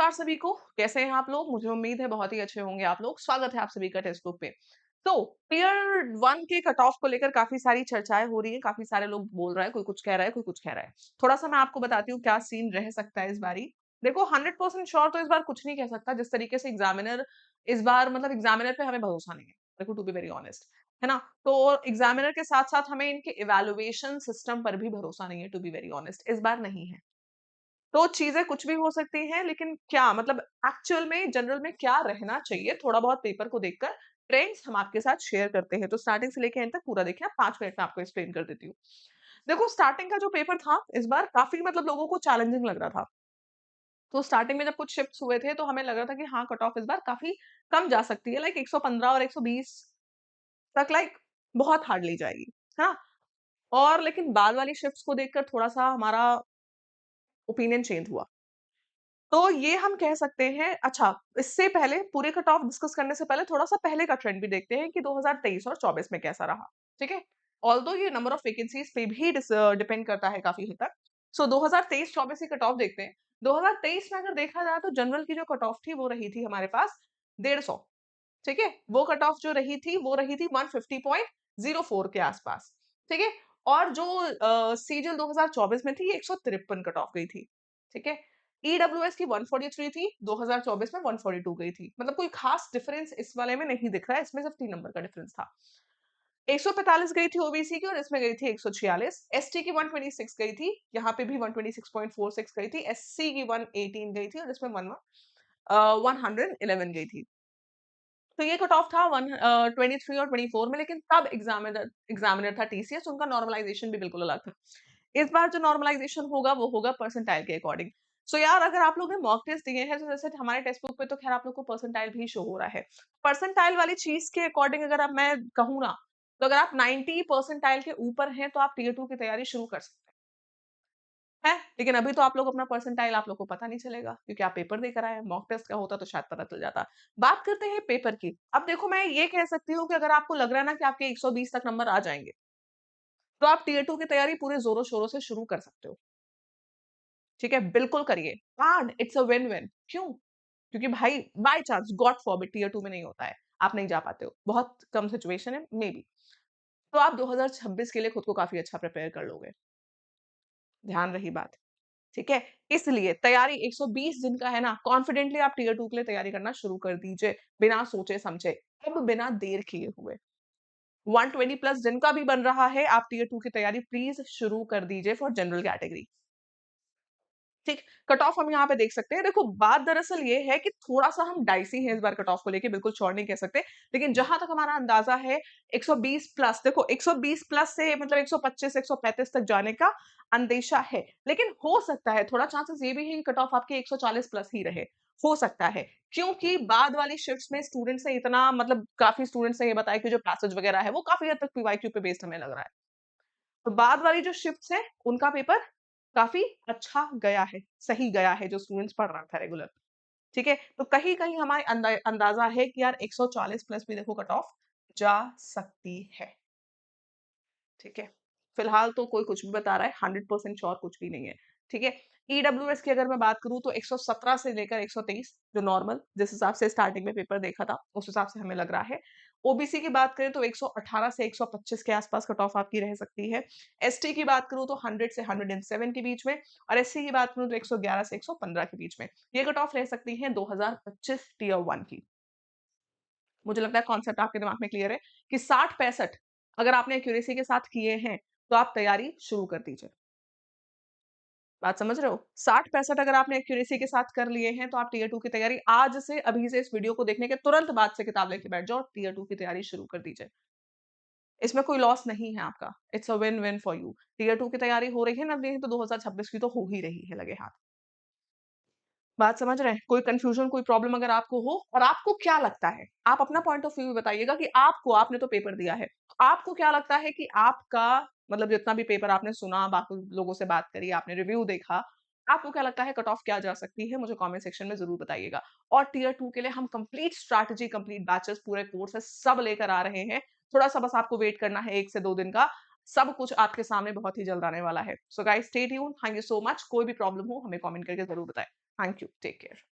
नमस्कार सभी को, कैसे हैं आप लोग? मुझे उम्मीद है बहुत ही अच्छे होंगे आप लोग। स्वागत है आप सभी का टेक्स्ट बुक पे। तो टियर 1 के कट ऑफ को लेकर काफ़ी सारी चर्चाएँ हो रही हैं, काफ़ी सारे लोग बोल रहा है, कोई कुछ कह रहा है, कोई कुछ कह रहा है। थोड़ा-सा मैं आपको बताती हूँ क्या सीन रह सकता है इस बारी। देखो 100% श्योर तो इस बार कुछ नहीं कह सकता, जिस तरीके से एग्ज़ामिनर इस बार मतलब एग्ज़ामिनर पे हमें भरोसा नहीं है। देखो टू बी वेरी ऑनेस्ट, है ना? तो एग्ज़ामिनर के साथ-साथ हमें इनके इवैल्यूएशन सिस्टम पर भी भरोसा नहीं है टू बी वेरी ऑनेस्ट, इस बार नहीं है। तो चीज़ें कुछ भी हो सकती हैं, लेकिन क्या मतलब एक्चुअल में जनरल में क्या रहना चाहिए, थोड़ा बहुत पेपर को देखकर ट्रेंड्स हम आपके साथ शेयर करते हैं। तो स्टार्टिंग से लेके एंड तक पूरा देखिए, 5 मिनट में आपको एक्सप्लेन कर देती हूँ। देखो स्टार्टिंग का जो पेपर था, इस बार काफ़ी मतलब लोगों को चैलेंजिंग लग रहा था। तो स्टार्टिंग में जब कुछ शिफ्ट्स हुए थे, तो हमें लग रहा था कि हाँ, कट ऑफ इस बार काफ़ी कम जा सकती है, लाइक 115 और 120 तक लाइक बहुत हार्डली जाएगी, है ना? और लेकिन बाद वाली शिफ्ट्स को देखकर थोड़ा-सा हमारा ओपिनियन चेंज हुआ। तो ये हम कह सकते हैं अच्छा, इससे पहले पूरे कट ऑफ डिस्कस करने से पहले थोड़ा-सा पहले का ट्रेंड भी देखते हैं कि 2023 और 24 में कैसा रहा, ठीक है? ऑल्दो ये नंबर ऑफ वैकेंसीज़ पे भी डिपेंड करता है काफ़ी हद तक। सो 2023-24 की कट ऑफ देखते हैं। 2023 में अगर देखा जाए तो जनरल की जो कट ऑफ थी वो रही थी हमारे पास 150, ठीक है? वो कट ऑफ जो रही थी वो रही थी 150.04 के आसपास, ठीक है? और जो सीजल 2024 में थी ये 153 कट ऑफ गई थी, ठीक है? ईडब्ल्यूएस की 143 थी, 2024 में 142 गई थी। मतलब कोई खास डिफरेंस इस वाले में नहीं दिख रहा है, इसमें सिर्फ 3 नंबर का डिफरेंस था। 145 गई थी ओबीसी की और इसमें गई थी 146। एसटी की 126 गई थी, यहाँ पे भी 126.46 गई थी। एससी की 118 गई थी और इसमें 111 गई थी। तो ये कट ऑफ था 23 और 24 में, लेकिन तब एग्जामिनर था टीसीएस, उनका नॉर्मलाइजेशन भी बिल्कुल अलग था। इस बार जो नॉर्मलाइजेशन होगा वो होगा परसेंटाइल के अकॉर्डिंग। सो यार अगर आप लोग ने मॉक टेस्ट दिए हैं तो जैसे हमारे टेक्स्ट बुक पे तो खैर आप लोग को परसेंटाइल भी शो हो रहा है। परसेंटाइल वाली चीज के अकॉर्डिंग अगर अब मैं कहूँ ना, तो अगर आप 90 परसेंटाइल के ऊपर हैं तो आप टीयर 2 की तैयारी शुरू कर सकते हैं। है? लेकिन अभी तो आप लोग अपना परसेंटाइल आप लोग को पता नहीं चलेगा क्योंकि आप पेपर देकर आए हैं। मॉक टेस्ट का होता तो शायद पता चल जाता। बात करते हैं पेपर की। अब देखो मैं ये कह सकती हूँ कि अगर आपको लग रहा है ना कि आपके 120 तक नंबर आ जाएँगे, तो आप टियर 2 की तैयारी पूरे ज़ोरों-शोरों से शुरू कर सकते हो। ठीक है? बिल्कुल करिए। And it's a win win. क्यों? क्योंकि भाई by chance God forbid tier 2 में नहीं होता है। आप नहीं जा पाते हो। बहुत कम सिचुएशन है, मेबी। तो आप 2026 के लिए खुद को काफ़ी अच्छा प्रिपेयर कर लोगे। ध्यान रही बात। ठीक है? इसलिए तैयारी 120 दिन का है ना, कॉन्फिडेंटली आप टियर 2 के लिए तैयारी करना शुरू कर दीजिए, बिना सोचे-समझे। अब बिना देर किए हुए। 120 प्लस दिन का भी बन रहा है, आप टियर 2 की तैयारी प्लीज़ शुरू कर दीजिए फॉर जनरल कैटेगरी। ठीक, कट ऑफ हम यहाँ पे देख सकते हैं। देखो बात दरअसल ये है कि थोड़ा-सा हम डाइसी हैं इस बार कट ऑफ को लेके, बिल्कुल श्योर नहीं कह सकते। लेकिन जहाँ तक हमारा अंदाज़ा है 120 प्लस, देखो 120 प्लस से मतलब 125 135 तक जाने का अंदेशा है। लेकिन हो सकता है, थोड़ा चांसेस ये भी है कि कट ऑफ आपके 140 प्लस ही रहे। हो सकता है, क्योंकि बाद वाली शिफ्ट्स में स्टूडेंट्स ने इतना मतलब काफ़ी स्टूडेंट्स ने ये बताया कि जो पैसेज वगैरह है वो काफ़ी हद तक पीवाईक्यू पे बेस्ड हमें लग रहा है। तो बाद वाली जो शिफ्ट्स हैं, उनका पेपर काफ़ी अच्छा गया है, सही गया है जो स्टूडेंट्स पढ़ रहा था रेगुलर, ठीक है? तो कहीं-कहीं हमारे अंदाज़ा है कि यार 140 प्लस भी देखो कट ऑफ जा सकती है, ठीक है? फिलहाल तो कोई कुछ भी बता रहा है, 100% श्योर कुछ भी नहीं है, ठीक है? ईडब्ल्यूएस की अगर मैं बात करूँ तो 117 से लेकर 123 जो नॉर्मल जिस हिसाब से स्टार्टिंग में पेपर देखा था, उस हिसाब से हमें लग रहा है। ओबीसी की बात करें तो 118 से 125 के आसपास कट ऑफ आपकी रह सकती है। एसटी की बात करूँ तो 100 से 107 के बीच में और एससी की बात करूँ तो 111 से 115 के बीच में। ये कट ऑफ रह सकती है 2025 टियर 1 की। मुझे लगता है कॉन्सेप्ट आपके दिमाग में क्लियर है कि 60-65 अगर आपने एक्यूरेसी के साथ किए हैं, तो आप तैयारी शुरू कर दीजिए। बात समझ रहे हो? 60-65 अगर आपने एक्यूरेसी के साथ कर लिए हैं, तो आप टियर 2 की तैयारी आज से, अभी से इस वीडियो को देखने के तुरंत बाद से किताब लेके बैठ जाओ और टियर 2 की तैयारी शुरू कर दीजिए। इसमें कोई लॉस नहीं है आपका। It's a win win for you. Tier 2 की तैयारी हो रही है ना, नहीं तो 2026 की तो हो ही रही है लगे हाथ। बात समझ रहे हैं? कोई कन्फ्यूजन, कोई प्रॉब्लम अगर आपको हो और आपको क्या लगता है? आप अपना पॉइंट ऑफ व्यू बताइएगा कि आपको, आपने तो पेपर दिया है। आपको क्या लगता है कि आपका मतलब जितना भी पेपर आपने सुना, बाकी लोगों से बात करी, आपने रिव्यू देखा, आपको क्या लगता है कट ऑफ क्या जा सकती है? मुझे कमेंट सेक्शन में ज़रूर बताइएगा। और टियर 2 के लिए हम कंप्लीट स्ट्रैटेजी, कंप्लीट बैचेस, पूरे कोर्सेस सब लेकर आ रहे हैं। थोड़ा-सा बस आपको वेट करना है 1 से 2 दिन का। सब कुछ आपके सामने बहुत ही जल्द आने वाला है। So guys stay tuned. Thank you so much. कोई भी प्रॉब्लम हो हमें कमेंट करके ज़रूर बताएँ। Thank you. Take care.